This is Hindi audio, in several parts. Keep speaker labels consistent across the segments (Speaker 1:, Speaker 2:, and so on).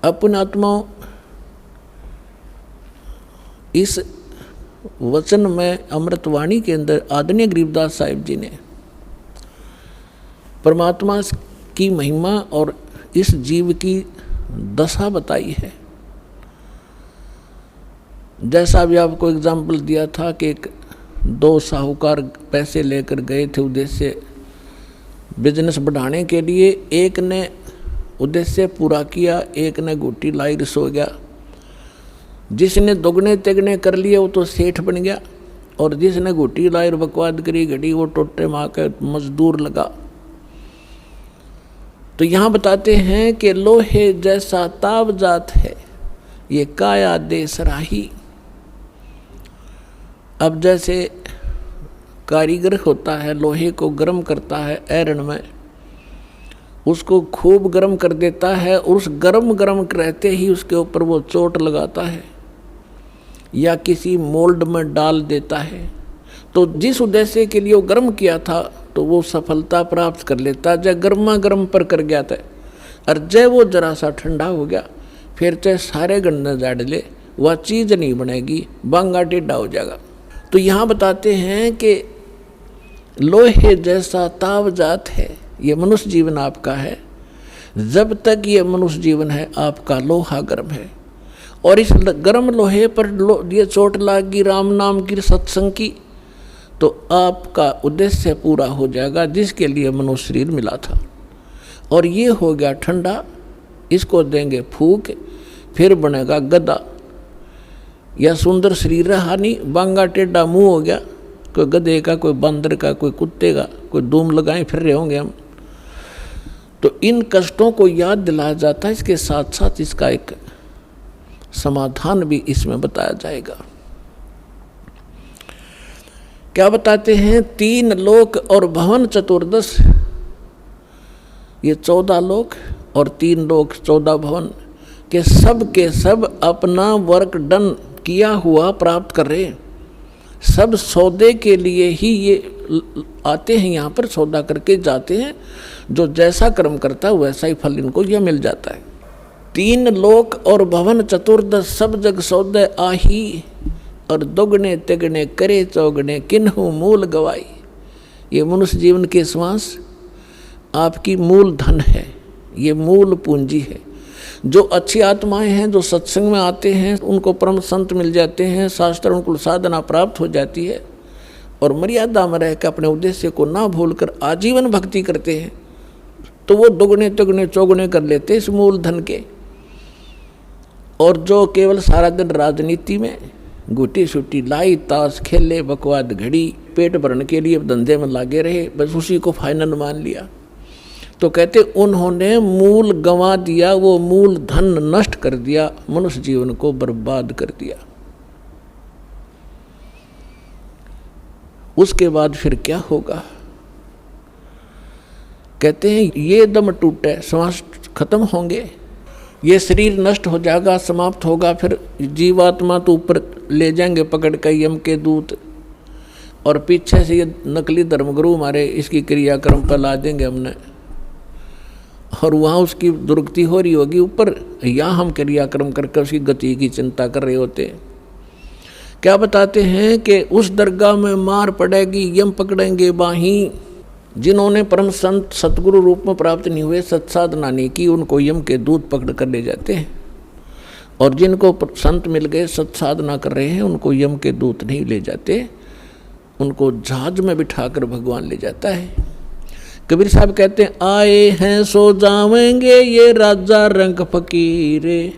Speaker 1: अपन आत्माओं, इस वचन में अमृतवाणी के अंदर आदरणीय गरीबदास साहिब जी ने परमात्मा की महिमा और इस जीव की दशा बताई है। जैसा भी आपको एग्जाम्पल दिया था कि दो साहूकार पैसे लेकर गए थे उद्देश्य बिजनेस बढ़ाने के लिए, एक ने उद्देश्य पूरा किया, एक ने घुट्टी लाई सो गया। जिसने दोगुने तिगने कर लिए वो तो सेठ बन गया, और जिसने घुट्टी लाई और बकवाद करी घड़ी वो टोटे माँ के मजदूर लगा। तो यहाँ बताते हैं कि लोहे जैसा ताव जात है ये काया दे सराही। अब जैसे कारीगर होता है, लोहे को गर्म करता है ऐरन में, उसको खूब गर्म कर देता है, और उस गर्म रहते ही उसके ऊपर वो चोट लगाता है या किसी मोल्ड में डाल देता है, तो जिस उद्देश्य के लिए वो गर्म किया था तो वो सफलता प्राप्त कर लेता। जब गर्मा गर्म पर कर गया था, और जब वो जरा सा ठंडा हो गया, फिर चाहे सारे गन्ने झाड़ ले वह चीज़ नहीं बनेगी, बांगा टेढ़ा हो जाएगा। तो यहाँ बताते हैं कि लोहे जैसा ताव जात है, ये मनुष्य जीवन आपका है। जब तक ये मनुष्य जीवन है आपका लोहा गर्म है, और इस गर्म लोहे पर ये चोट लागी राम नाम की सत्संग की, तो आपका उद्देश्य पूरा हो जाएगा जिसके लिए मनुष्य शरीर मिला था। और ये हो गया ठंडा, इसको देंगे फूक, फिर बनेगा गधा। या सुंदर शरीर रहा नहीं, बांगा टेढ़ा मुंह हो गया, कोई गधे का, कोई बंदर का, कोई कुत्ते का, कोई धूम लगाए फिर रहे होंगे हम। तो इन कष्टों को याद दिलाया जाता है, इसके साथ साथ इसका एक समाधान भी इसमें बताया जाएगा। क्या बताते हैं? 3 लोक और भवन चतुर्दश, ये 14 लोक और 3 लोक 14 भवन के सब अपना वर्क डन किया हुआ प्राप्त कर रहे हैं। सब सौदे के लिए ही ये आते हैं, यहाँ पर सौदा करके जाते हैं। जो जैसा कर्म करता है वैसा ही फल इनको यह मिल जाता है। 3 लोक और भवन चतुर्दश सब जग सौदे आही, और दोगुने तिगने करे चौगने किन्हु मूल गवाई। ये मनुष्य जीवन के श्वास आपकी मूल धन है, ये मूल पूंजी है। जो अच्छी आत्माएं हैं, जो सत्संग में आते हैं, उनको परम संत मिल जाते हैं, शास्त्र उनको साधना प्राप्त हो जाती है, और मर्यादा में रहकर अपने उद्देश्य को ना भूलकर आजीवन भक्ति करते हैं, तो वो दोगुने तिगुने चौगुने कर लेते हैं इस मूल धन के। और जो केवल सारा दिन राजनीति में गुटी सुटी लाई ताश खेले बकवाद घड़ी पेट भरने के लिए धंधे में लागे रहे, बस उसी को फाइनल मान लिया, तो कहते उन्होंने मूल गंवा दिया, वो मूल धन नष्ट कर दिया, मनुष्य जीवन को बर्बाद कर दिया। उसके बाद फिर क्या होगा? कहते हैं ये दम टूटे श्वास खत्म होंगे, ये शरीर नष्ट हो जाएगा, समाप्त होगा। फिर जीवात्मा तो ऊपर ले जाएंगे पकड़ कर यम के दूत, और पीछे से ये नकली धर्मगुरु हमारे इसकी क्रियाक्रम पर ला देंगे हमने, और वहाँ उसकी दुर्गति हो रही होगी ऊपर, या हम क्रियाक्रम करके उसकी गति की चिंता कर रहे होते हैं। क्या बताते हैं कि उस दरगाह में मार पड़ेगी, यम पकड़ेंगे बाहीं। जिन्होंने परम संत सतगुरु रूप में प्राप्त नहीं हुए, सत्साधना नहीं की, उनको यम के दूत पकड़ कर ले जाते हैं, और जिनको संत मिल गए सत्साधना कर रहे हैं उनको यम के दूत नहीं ले जाते, उनको जहाज में बिठाकर भगवान ले जाता है। कबीर साहब कहते हैं आए हैं सो जावेंगे ये राजा रंग फकीरे,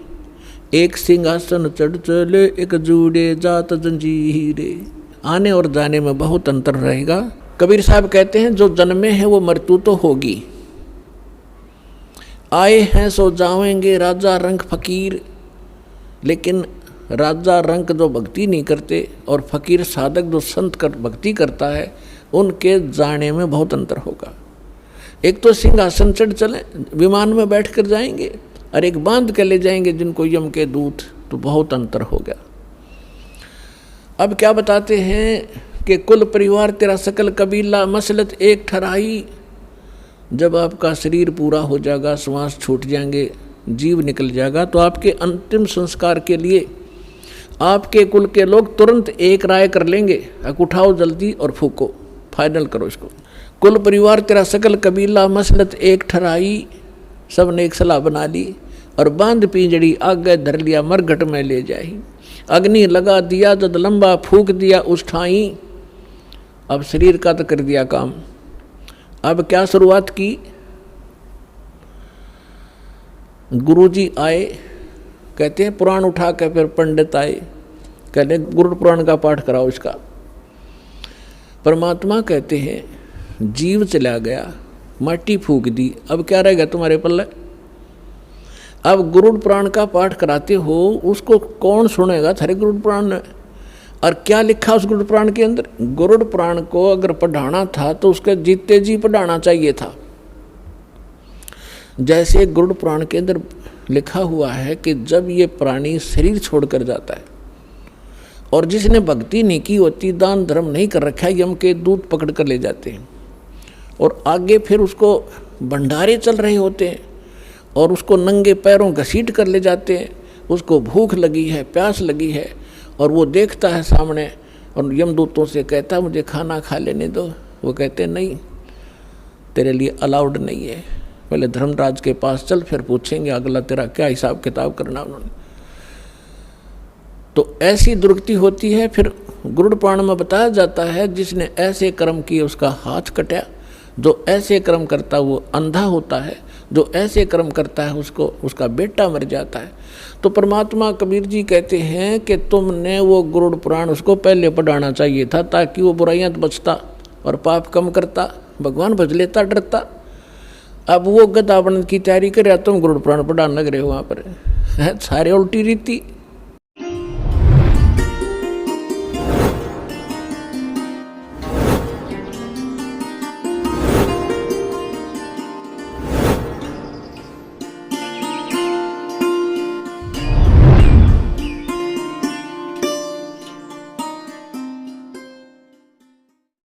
Speaker 1: एक सिंहासन चढ़ चले एक जूड़े जात जंजीरे। आने और जाने में बहुत अंतर रहेगा। कबीर साहब कहते हैं जो जन्मे हैं वो मृत्यु तो होगी, आए हैं सो जावेंगे राजा रंग फकीर, लेकिन राजा रंग जो भक्ति नहीं करते और फकीर साधक जो संत कर भक्ति करता है, उनके जाने में बहुत अंतर होगा। एक तो सिंहासन चढ़ चले विमान में बैठ कर जाएंगे, और एक बांध के ले जाएंगे जिनको यम के दूत, तो बहुत अंतर हो गया। अब क्या बताते हैं कि कुल परिवार तेरा सकल कबीला मसलत एक ठहराई। जब आपका शरीर पूरा हो जाएगा, श्वास छूट जाएंगे, जीव निकल जाएगा तो आपके अंतिम संस्कार के लिए आपके कुल के लोग तुरंत एक राय कर लेंगे, अब उठाओ जल्दी और फूको, फाइनल करो इसको। कुल परिवार तेरा सकल कबीला मसलत एक ठहराई, सब ने एक सलाह बना ली और बांध पिंजड़ी आगे धर लिया मरघट में ले जाई। अग्नि लगा दिया जद लंबा फूक दिया उस ठाई, अब शरीर का तो कर दिया काम। अब क्या शुरुआत की, गुरुजी आए, कहते हैं पुराण उठा के फिर पंडित आए, कहते गुरु पुराण का पाठ कराओ इसका। परमात्मा कहते हैं जीव चला गया, माटी फूक दी, अब क्या रहेगा तुम्हारे पल्ले। अब गुरु पुराण का पाठ कराते हो, उसको कौन सुनेगा थारे गुरु पुराण ने, और क्या लिखा उस गुरु पुराण के अंदर। गुरु पुराण को अगर पढ़ाना था तो उसके जीते जी पढ़ाना चाहिए था। जैसे गुरु पुराण के अंदर लिखा हुआ है कि जब ये प्राणी शरीर छोड़कर जाता है और जिसने भक्ति नहीं की होती, दान धर्म नहीं कर रखा है, यम के दूत पकड़ कर ले जाते हैं और आगे फिर उसको भंडारे चल रहे होते हैं और उसको नंगे पैरों घसीट कर ले जाते हैं। उसको भूख लगी है, प्यास लगी है और वो देखता है सामने और यमदूतों से कहता है मुझे खाना खा लेने दो। वो कहते नहीं, तेरे लिए अलाउड नहीं है, पहले धर्मराज के पास चल, फिर पूछेंगे अगला तेरा क्या हिसाब किताब करना उन्होंने। तो ऐसी दुर्गति होती है। फिर गुरु पुराण में बताया जाता है जिसने ऐसे कर्म किए उसका हाथ कटा, जो ऐसे कर्म करता वो अंधा होता है, जो ऐसे कर्म करता है उसको उसका बेटा मर जाता है। तो परमात्मा कबीर जी कहते हैं कि तुमने वो गुरु पुराण उसको पहले पढ़ाना चाहिए था, ताकि वो बुराइयां बचता और पाप कम करता, भगवान भज लेता, डरता। अब वो गदा बनने की तैयारी करे, तुम गुरु पुराण पढ़ाने लग रहे हो, वहाँ पर है सारे उल्टी रीति।